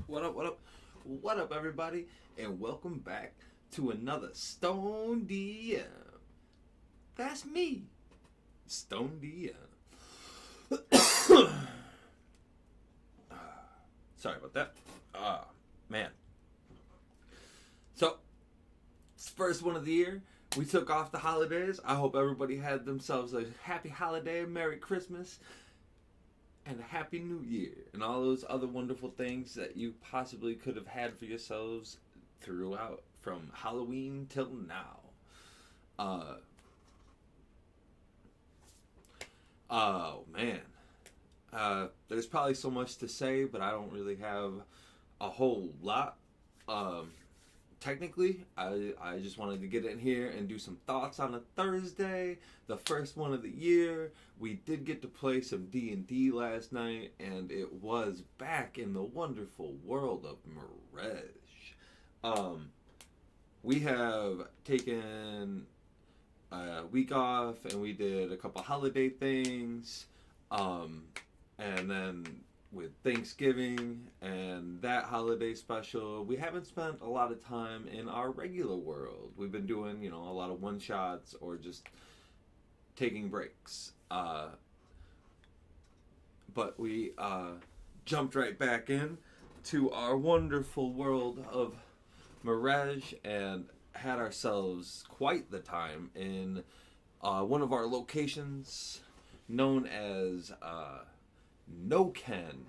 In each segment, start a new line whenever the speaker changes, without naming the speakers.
What up, what up? What up, everybody? And welcome back to another Stone DM. That's me, Stone DM. Sorry about that. Man. So, it's the first one of the year. We took off the holidays. I hope everybody had themselves a happy holiday, Merry Christmas, and a Happy New Year, and all those other wonderful things that you possibly could have had for yourselves throughout from Halloween till now. Oh man, there's probably so much to say, but I don't really have a whole lot. Technically, I just wanted to get in here and do some thoughts on a Thursday, the first one of the year. We did get to play some D&D last night, and it was back in the wonderful world of Mirage. We have taken a week off, and we did a couple holiday things, and then with Thanksgiving and that holiday special, we haven't spent a lot of time in our regular world. We've been doing, a lot of one-shots or just taking breaks. But we jumped right back in to our wonderful world of Mirage and had ourselves quite the time in one of our locations known as Noken.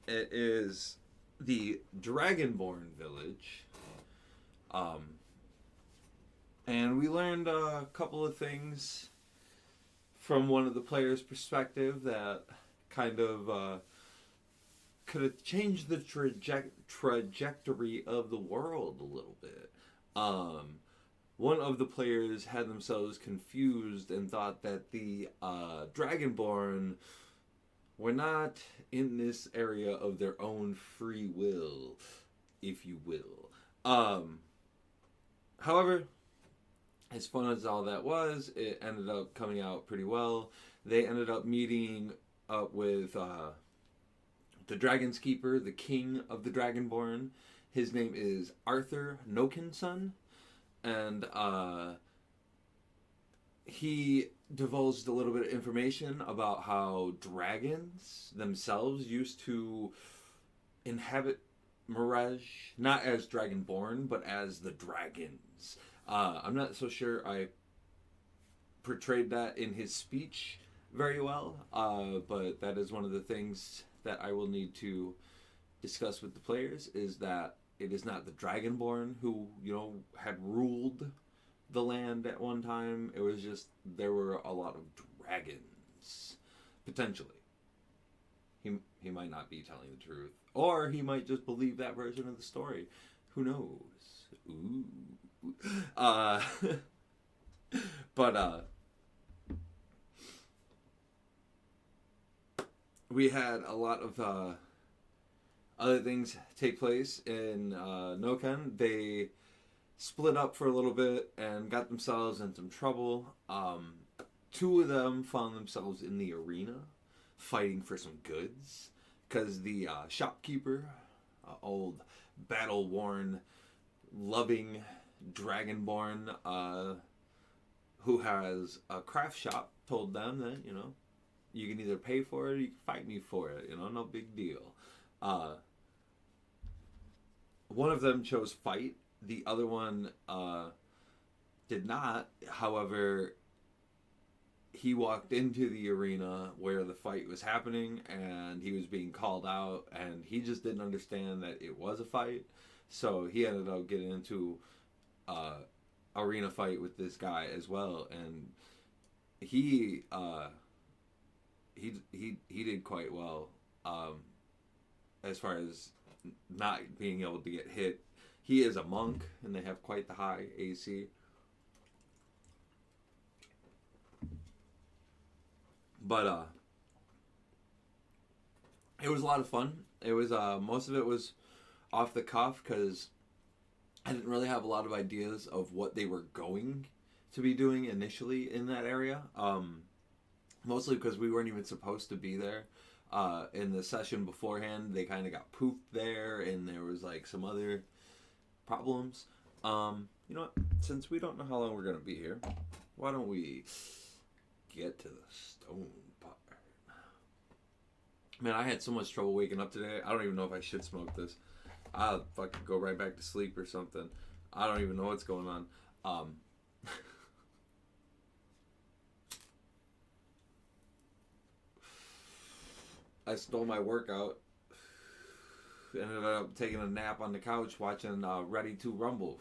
It is the Dragonborn village. And we learned a couple of things from one of the players' perspective that kind of could have changed the trajectory of the world a little bit. One of the players had themselves confused and thought that the Dragonborn were not in this area of their own free will, if you will. However, as fun as all that was, it ended up coming out pretty well. They ended up meeting up with the Dragon's Keeper, the king of the Dragonborn. His name is Arthur Nokinson, and he divulged a little bit of information about how dragons themselves used to inhabit Mirage, not as Dragonborn, but as the dragons. I'm not so sure I portrayed that in his speech very well, but that is one of the things that I will need to discuss with the players, is that it is not the Dragonborn who, had ruled the land at one time. It was just there were a lot of dragons, potentially. He might not be telling the truth, or he might just believe that version of the story. Who knows? Ooh. But we had a lot of other things take place in Noken. They split up for a little bit and got themselves in some trouble. Two of them found themselves in the arena fighting for some goods because the shopkeeper, old battle-worn, loving Dragonborn, who has a craft shop, told them that, you can either pay for it or you can fight me for it, no big deal. One of them chose fight. The other one did not. However, he walked into the arena where the fight was happening, and he was being called out, and he just didn't understand that it was a fight. So he ended up getting into arena fight with this guy as well, and he did quite well as far as not being able to get hit. He is a monk, and they have quite the high AC. But it was a lot of fun. It was most of it was off the cuff because I didn't really have a lot of ideas of what they were going to be doing initially in that area. Mostly because we weren't even supposed to be there. in the session beforehand, they kind of got pooped there, and there was like some other problems. You know what? Since we don't know how long we're gonna be here, why don't we get to the stone part? Man, I had so much trouble waking up today. I don't even know if I should smoke this. I'll fucking go right back to sleep or something. I don't even know what's going on. I stole my workout. Ended up taking a nap on the couch watching Ready to Rumble.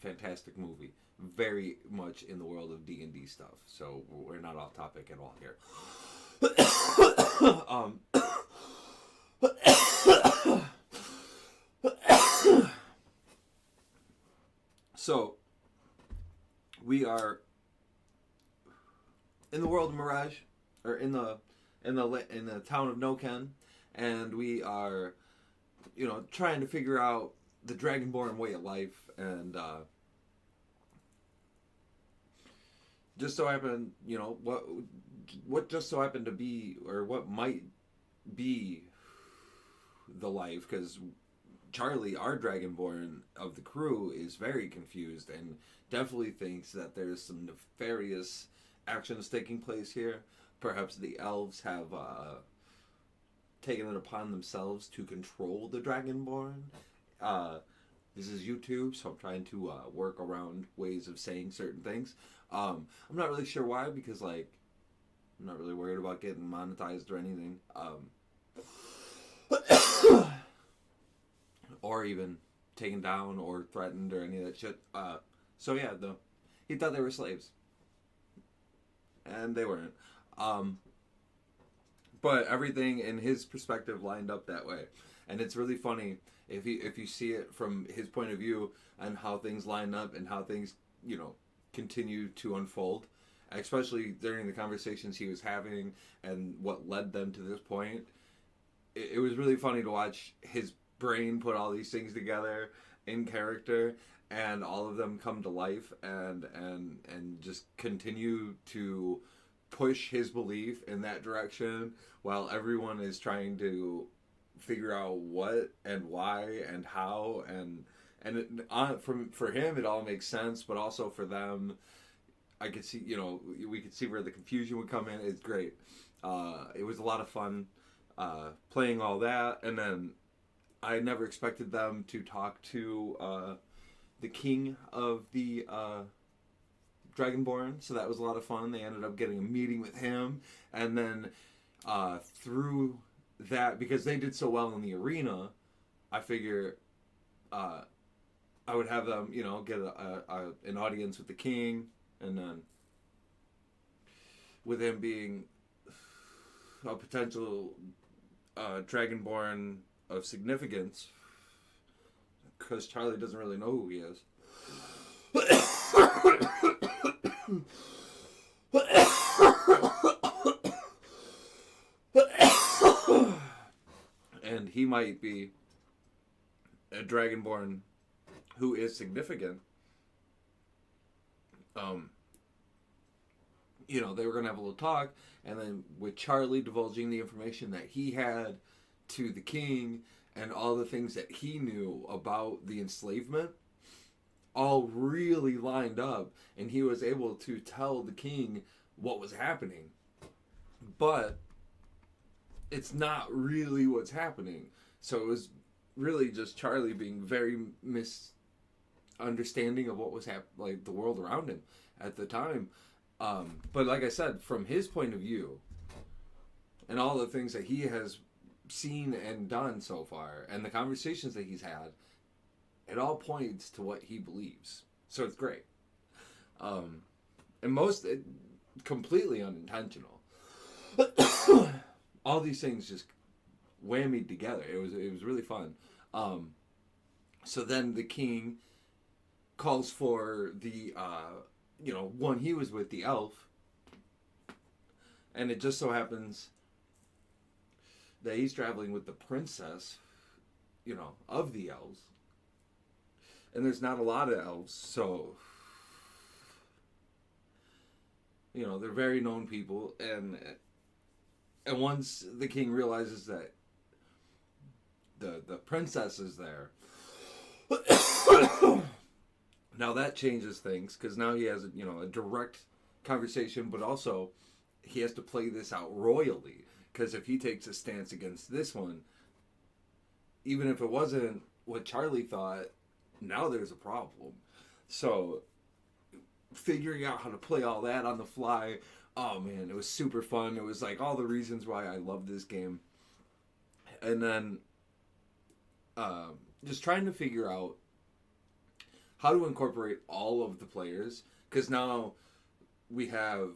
Fantastic movie. Very much in the world of D&D stuff. So we're not off topic at all here. So we are in the world of Mirage, or in the town of Noken, and we are, trying to figure out the Dragonborn way of life, and just so happened, what just so happened to be, or what might be the life, because Charlie, our Dragonborn of the crew, is very confused and definitely thinks that there's some nefarious actions taking place here. Perhaps the elves have taken it upon themselves to control the Dragonborn. This is YouTube, so I'm trying to work around ways of saying certain things. I'm not really sure why, because I'm not really worried about getting monetized or anything. Or even taken down or threatened or any of that shit. So yeah, he thought they were slaves. And they weren't. But everything in his perspective lined up that way. And it's really funny if you see it from his point of view and how things line up and how things, continue to unfold. Especially during the conversations he was having and what led them to this point. It was really funny to watch his brain put all these things together in character, and all of them come to life and just continue to push his belief in that direction while everyone is trying to figure out what and why and how, and for him it all makes sense, but also for them I could see, we could see where the confusion would come in. It's great. It was a lot of fun playing all that, and then I never expected them to talk to the king of the Dragonborn, so that was a lot of fun. They ended up getting a meeting with him, and then through that, because they did so well in the arena, I figure I would have them, get an audience with the king, and then with him being a potential Dragonborn of significance, because Charlie doesn't really know who he is. And he might be a Dragonborn who is significant. They were going to have a little talk, and then with Charlie divulging the information that he had to the king and all the things that he knew about the enslavement, all really lined up, and he was able to tell the king what was happening. But it's not really what's happening. So it was really just Charlie being very misunderstanding of what was like the world around him at the time. But like I said, from his point of view, and all the things that he has seen and done so far, and the conversations that he's had, it all points to what he believes. So it's great. And completely unintentional. All these things just whammied together. It was really fun. So then the king calls for the one he was with, the elf, and it just so happens that he's traveling with the princess, of the elves, and there's not a lot of elves, so they're very known people, and And once the king realizes that the princess is there, now that changes things because now he has a direct conversation, but also he has to play this out royally because if he takes a stance against this one, even if it wasn't what Charlie thought, now there's a problem. So figuring out how to play all that on the fly, oh man, it was super fun. It was like all the reasons why I love this game. And then just trying to figure out how to incorporate all of the players because now we have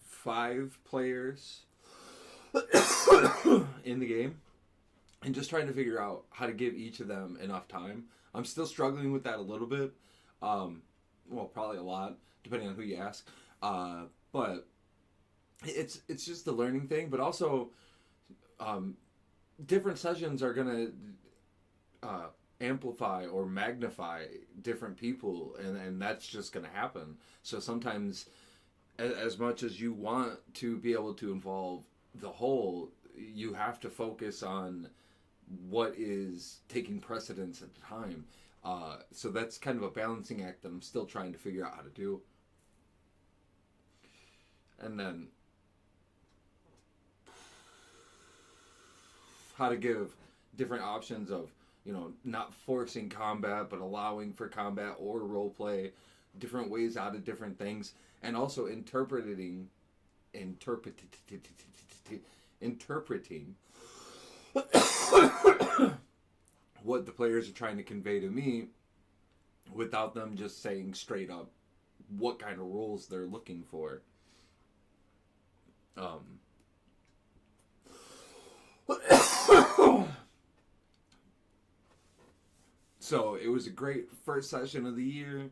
5 players in the game, and just trying to figure out how to give each of them enough time. I'm still struggling with that a little bit. Well, probably a lot, depending on who you ask. But it's just a learning thing. But also, different sessions are gonna amplify or magnify different people, and that's just gonna happen. So sometimes, as much as you want to be able to involve the whole, you have to focus on what is taking precedence at the time. So that's kind of a balancing act that I'm still trying to figure out how to do. And then how to give different options of, not forcing combat, but allowing for combat or role play, different ways out of different things, and also interpreting what the players are trying to convey to me without them just saying straight up what kind of roles they're looking for. So it was a great first session of the year.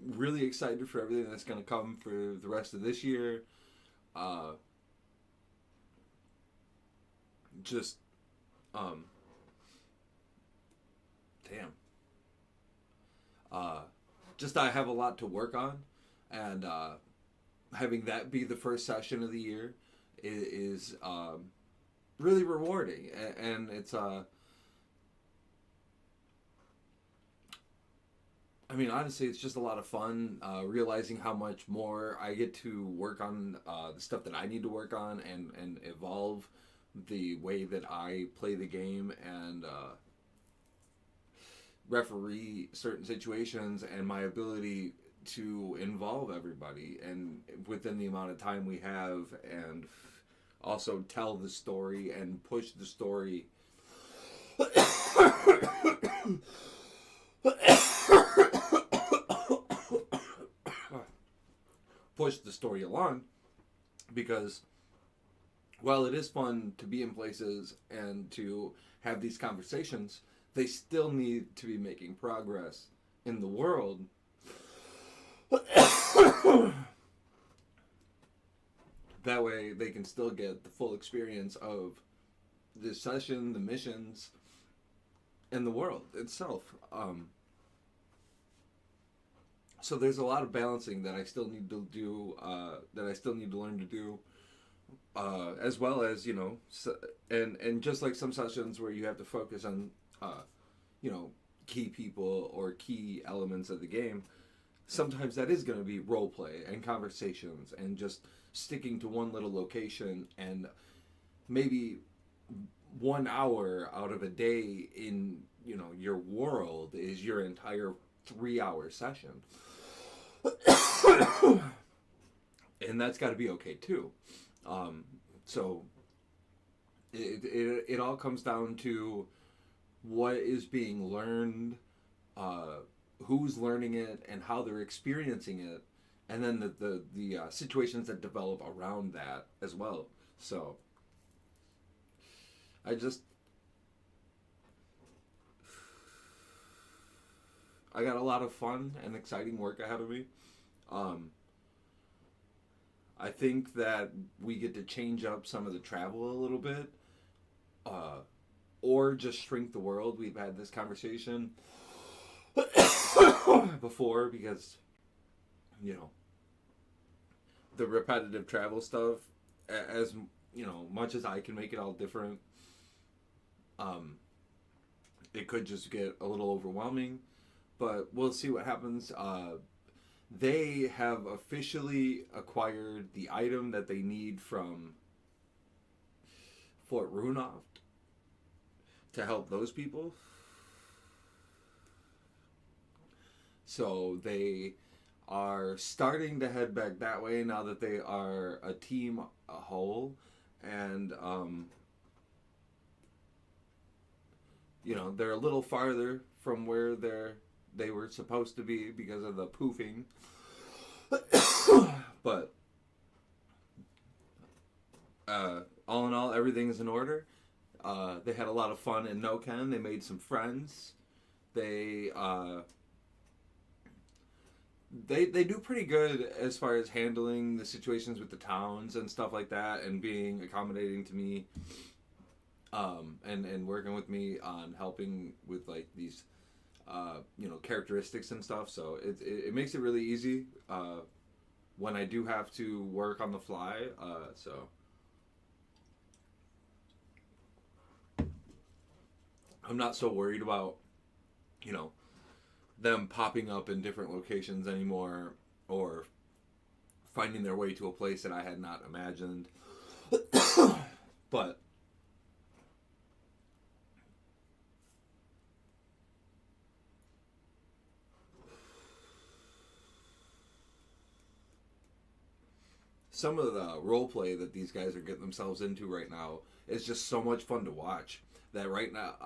Really excited for everything that's going to come for the rest of this year. Just, damn. Just I have a lot to work on, and having that be the first session of the year is really rewarding, and it's I mean, honestly, it's just a lot of fun realizing how much more I get to work on the stuff that I need to work on and evolve the way that I play the game and referee certain situations and my ability to involve everybody and within the amount of time we have and also tell the story and push the story push the story along because while it is fun to be in places and to have these conversations, they still need to be making progress in the world. That way they can still get the full experience of the session, the missions, and the world itself. So there's a lot of balancing that I still need to do, that I still need to learn to do, as well as and just like some sessions where you have to focus on, key people or key elements of the game. Sometimes that is going to be role play and conversations and just sticking to one little location and maybe 1 hour out of a day in your world is your entire 3-hour session. And that's got to be okay too. So it all comes down to what is being learned, who's learning it, and how they're experiencing it, and then the situations that develop around that as well. So I got a lot of fun and exciting work ahead of me. I think that we get to change up some of the travel a little bit, or just shrink the world. We've had this conversation before because, the repetitive travel stuff, as much as I can make it all different, um, it could just get a little overwhelming. But we'll see what happens. They have officially acquired the item that they need from Fort Runoft to help those people. So they are starting to head back that way now that they are a team, a whole, and they're a little farther from where they were supposed to be because of the poofing. But all in all, everything is in order. They had a lot of fun in Noken. They made some friends. They they do pretty good as far as handling the situations with the towns and stuff like that, and being accommodating to me, and working with me on helping with like these characteristics and stuff. So it makes it really easy when I do have to work on the fly. So I'm not so worried about them popping up in different locations anymore, or finding their way to a place that I had not imagined. But some of the role play that these guys are getting themselves into right now is just so much fun to watch. That right now,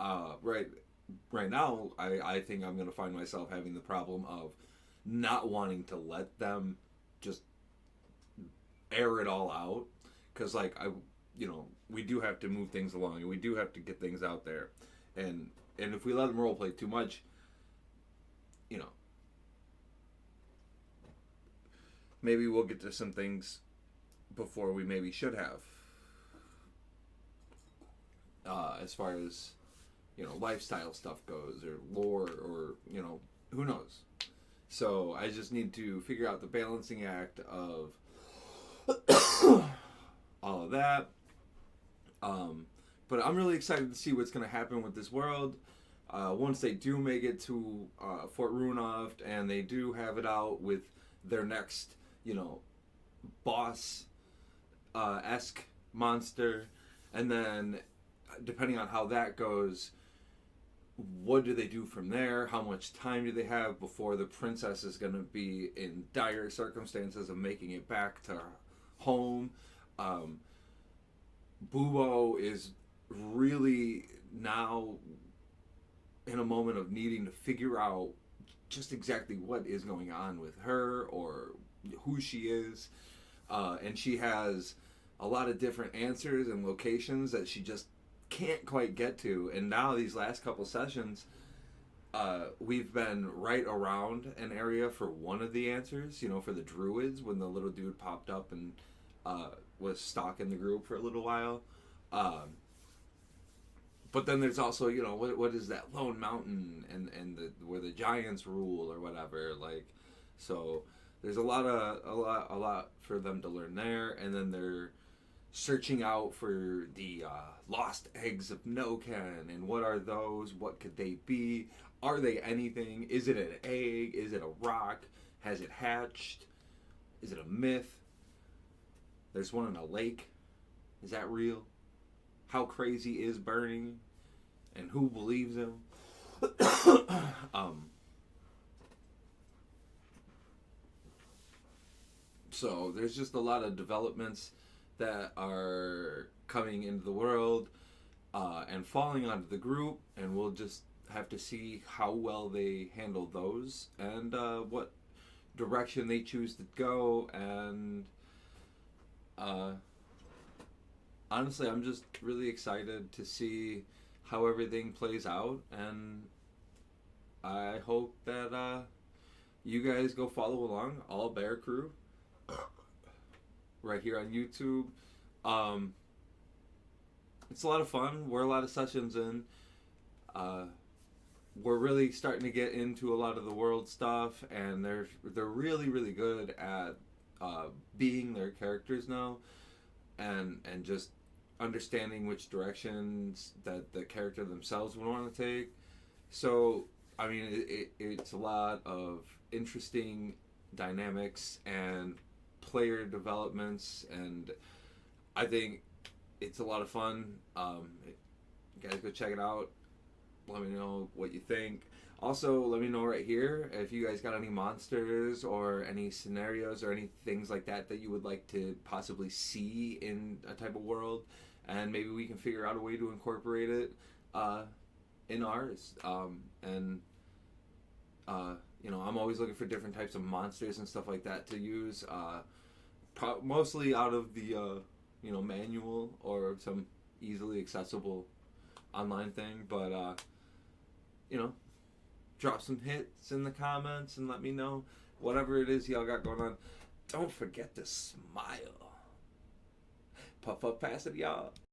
I think I'm going to find myself having the problem of not wanting to let them just air it all out, because we do have to move things along, and we do have to get things out there, and if we let them role play too much, you know, maybe we'll get to some things before we maybe should have, as far as lifestyle stuff goes, or lore, or who knows. So I just need to figure out the balancing act of all of that. But I'm really excited to see what's going to happen with this world once they do make it to Fort Runoft, and they do have it out with their next boss esque monster, and then depending on how that goes, what do they do from there? How much time do they have before the princess is going to be in dire circumstances of making it back to home? Bubo is really now in a moment of needing to figure out just exactly what is going on with her, or who she is. And she has a lot of different answers and locations that she just can't quite get to. And now these last couple sessions, we've been right around an area for one of the answers, for the druids, when the little dude popped up and was stalking the group for a little while. But then there's also, what is that Lone Mountain, and where the giants rule, or whatever. So there's a lot for them to learn there. And then they're searching out for the lost eggs of Noken, and what are those? What could they be? Are they anything? Is it an egg? Is it a rock? Has it hatched? Is it a myth? There's one in a lake. Is that real? How crazy is Burning? And who believes him? So there's just a lot of developments that are coming into the world and falling onto the group, and we'll just have to see how well they handle those, and what direction they choose to go. And honestly, I'm just really excited to see how everything plays out, and I hope that you guys go follow along, All Bear Crew, right here on YouTube. It's a lot of fun. We're a lot of sessions in. We're really starting to get into a lot of the world stuff, and they're really, really good at being their characters now, and just understanding which directions that the character themselves would want to take. So I mean, it's a lot of interesting dynamics and player developments, and I think it's a lot of fun. You guys go check it out. Let me know what you think. Also, let me know right here if you guys got any monsters or any scenarios or any things like that that you would like to possibly see in a type of world, and maybe we can figure out a way to incorporate it in ours. And I'm always looking for different types of monsters and stuff like that to use. Mostly out of the manual or some easily accessible online thing, but you know, drop some hits in the comments and let me know whatever it is y'all got going on. Don't forget to smile. Puff up past it, y'all.